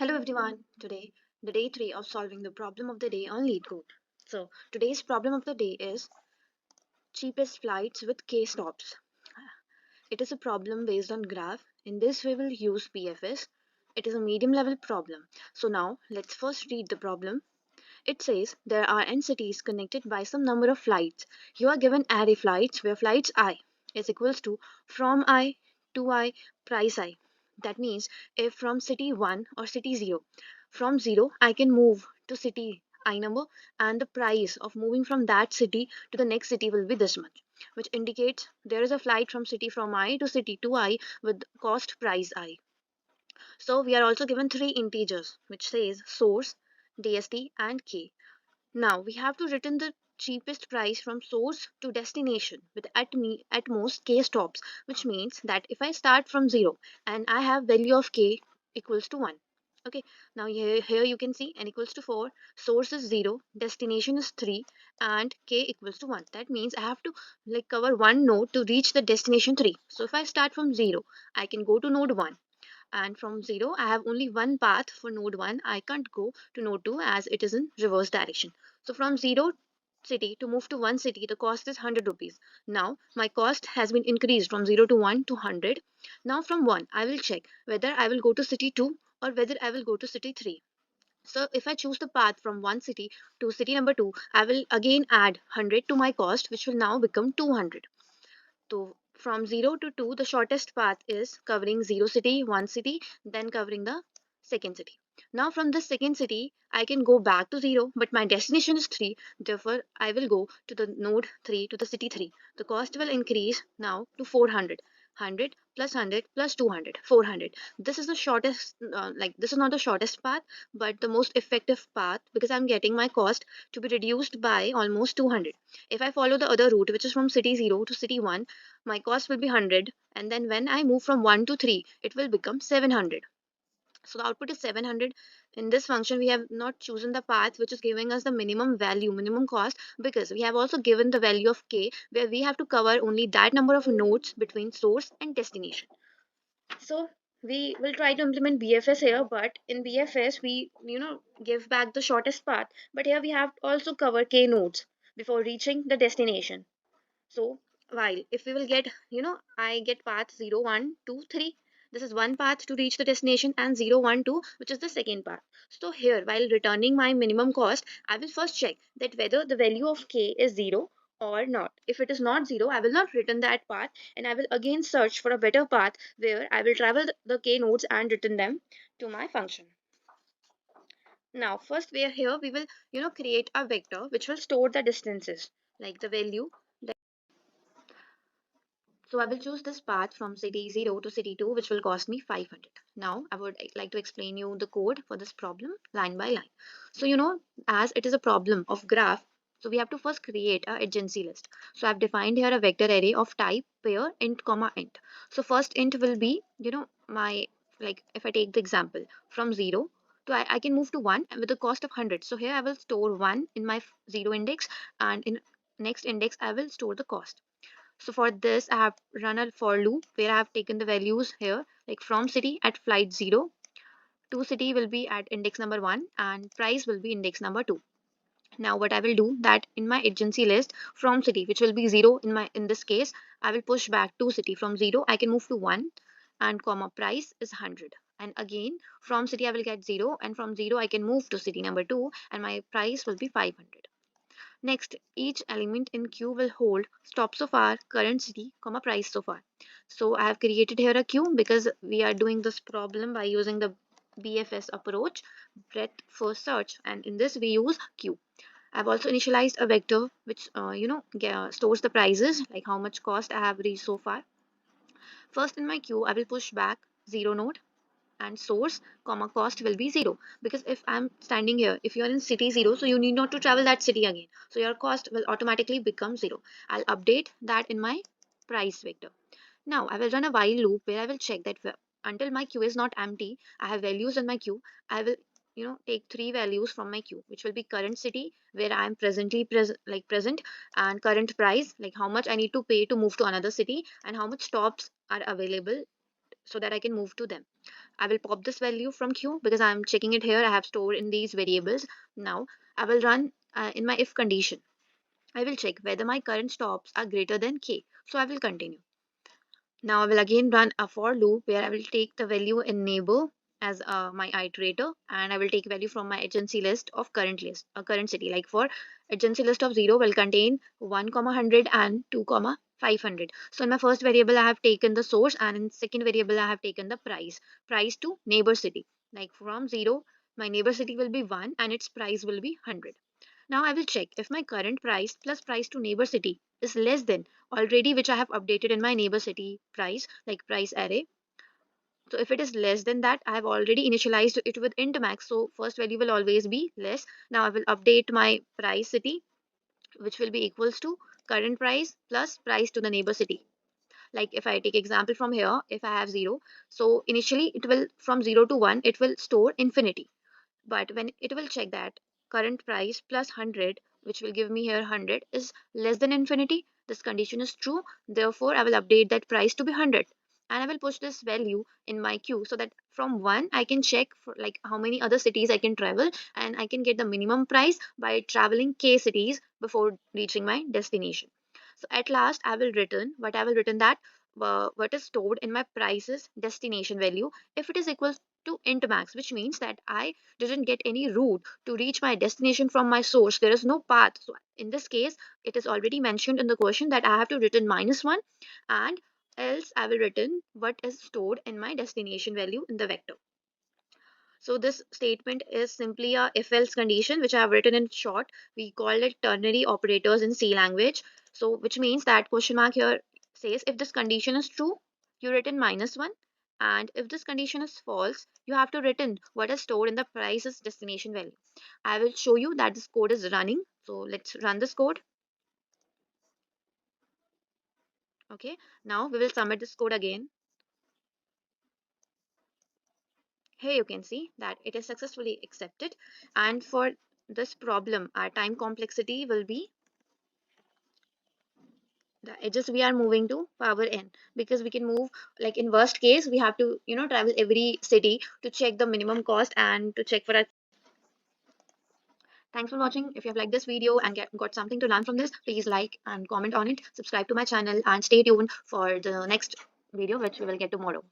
Hello everyone. Today, the day 3 of solving the problem of the day on LeetCode. So, today's problem of the day is cheapest flights with K stops. It is a problem based on graph. In this we will use BFS. It is a medium level problem. So now, let's first read the problem. It says there are n cities connected by some number of flights. You are given array flights where flights I is equals to from I to I price I. That means if from city 1 or city 0, from 0 I can move to city I number, and the price of moving from that city to the next city will be this much, which indicates there is a flight from city from I to city 2I with cost price I. So we are also given three integers which says source, DST and K. Now we have to return the cheapest price from source to destination with at most k stops, which means that if I start from 0 and I have value of k equals to 1. Okay, now here you can see n equals to 4, source is 0, destination is 3 and k equals to 1. That means I have to cover one node to reach the destination 3. So if I start from 0, I can go to node 1, and from 0 I have only one path for node 1. I can't go to node 2 as it is in reverse direction. So from 0 city to move to one city, the cost is 100 rupees. Now my cost has been increased from 0 to 1 to 100. Now from 1 I will check whether I will go to city 2 or whether I will go to city 3. So if I choose the path from one city to city number 2, I will again add 100 to my cost, which will now become 200. So from 0 to 2, the shortest path is covering 0 city, 1 city, then covering the second city. Now from the second city, I can go back to 0, but my destination is 3. Therefore, I will go to the node 3 to the city 3. The cost will increase now to 400. 100 plus 100 plus 200, 400. This is the shortest, this is not the shortest path, but the most effective path, because I'm getting my cost to be reduced by almost 200. If I follow the other route, which is from city 0 to city 1, my cost will be 100, and then when I move from 1 to 3, it will become 700. So the output is 700. In this function, we have not chosen the path which is giving us the minimum value, minimum cost, because we have also given the value of k, where we have to cover only that number of nodes between source and destination. So we will try to implement BFS here, but in BFS we give back the shortest path, but here we have to also cover k nodes before reaching the destination. So while if we will get, I get path 0, 1, 2, 3. This is one path to reach the destination, and 0, 1, 2, which is the second path. So here, while returning my minimum cost, I will first check that whether the value of k is 0 or not. If it is not 0, I will not return that path, and I will again search for a better path where I will travel the k nodes and return them to my function. Now, first we will, create a vector which will store the distances, like the value. So I will choose this path from city 0 to city 2, which will cost me 500. Now I would like to explain you the code for this problem line by line. So as it is a problem of graph, so we have to first create a adjacency list. So I've defined here a vector array of type pair int comma int. So first int will be, my, like if I take the example from 0 to I can move to 1 with the cost of 100. So here I will store 1 in my 0 index, and in next index I will store the cost. So for this, I have run a for loop where I have taken the values here, like from city at flight 0 to city will be at index number 1 and price will be index number 2. Now what I will do that in my agency list from city, which will be 0 in this case, I will push back to city. From 0 I can move to 1 and comma price is 100. And again from city I will get 0, and from 0 I can move to city number 2 and my price will be 500. Next, each element in queue will hold stop so far, current city, comma price so far. So I have created here a queue because we are doing this problem by using the BFS approach, breadth first search, and in this we use queue. I've also initialized a vector which stores the prices, like how much cost I have reached so far. First in my queue, I will push back 0 node, and source comma cost will be 0, because if I'm standing here, if you're in city 0, so you need not to travel that city again, so your cost will automatically become 0. I'll update that in my price vector. Now I will run a while loop where I will check that until my queue is not empty, I have values in my queue. I will take three values from my queue, which will be current city, where I am presently present, and current price, like how much I need to pay to move to another city, and how much stops are available so that I can move to them. I will pop this value from Q because I'm checking it here. I have stored in these variables. Now I will run in my if condition. I will check whether my current stops are greater than K. So I will continue. Now I will again run a for loop where I will take the value in neighbor as my iterator, and I will take value from my agency list of current city. Like for agency list of 0 will contain 1, 100 and 2, 500. So in my first variable I have taken the source, and in second variable I have taken the price to neighbor city. Like from 0 my neighbor city will be 1 and its price will be 100. Now I will check if my current price plus price to neighbor city is less than already which I have updated in my neighbor city price, like price array. So if it is less than that, I have already initialized it with int max. So first value will always be less. Now I will update my price city, which will be equals to current price plus price to the neighbor city. Like if I take example from here, if I have 0, so initially it will from 0 to 1, it will store infinity. But when it will check that current price plus 100, which will give me here 100, is less than infinity, this condition is true. Therefore, I will update that price to be 100. And I will push this value in my queue so that from 1, I can check for like how many other cities I can travel, and I can get the minimum price by traveling K cities before reaching my destination. So at last, I will return that what is stored in my prices destination value if it is equal to int max, which means that I didn't get any route to reach my destination from my source. There is no path. So in this case, it is already mentioned in the question that I have to return -1, and else I will return what is stored in my destination value in the vector. So this statement is simply a if-else condition, which I have written in short. We call it ternary operators in C language. So which means that question mark here says if this condition is true, you written -1. And if this condition is false, you have to return what is stored in the price's destination value. I will show you that this code is running. So let's run this code. Okay, now we will submit this code again. Here you can see that it is successfully accepted, and for this problem our time complexity will be the edges we are moving to power n, because we can move, like in worst case we have to travel every city to check the minimum cost and to check for a. Thanks for watching. If you have liked this video and got something to learn from this, please like and comment on it, subscribe to my channel, and stay tuned for the next video which we will get tomorrow.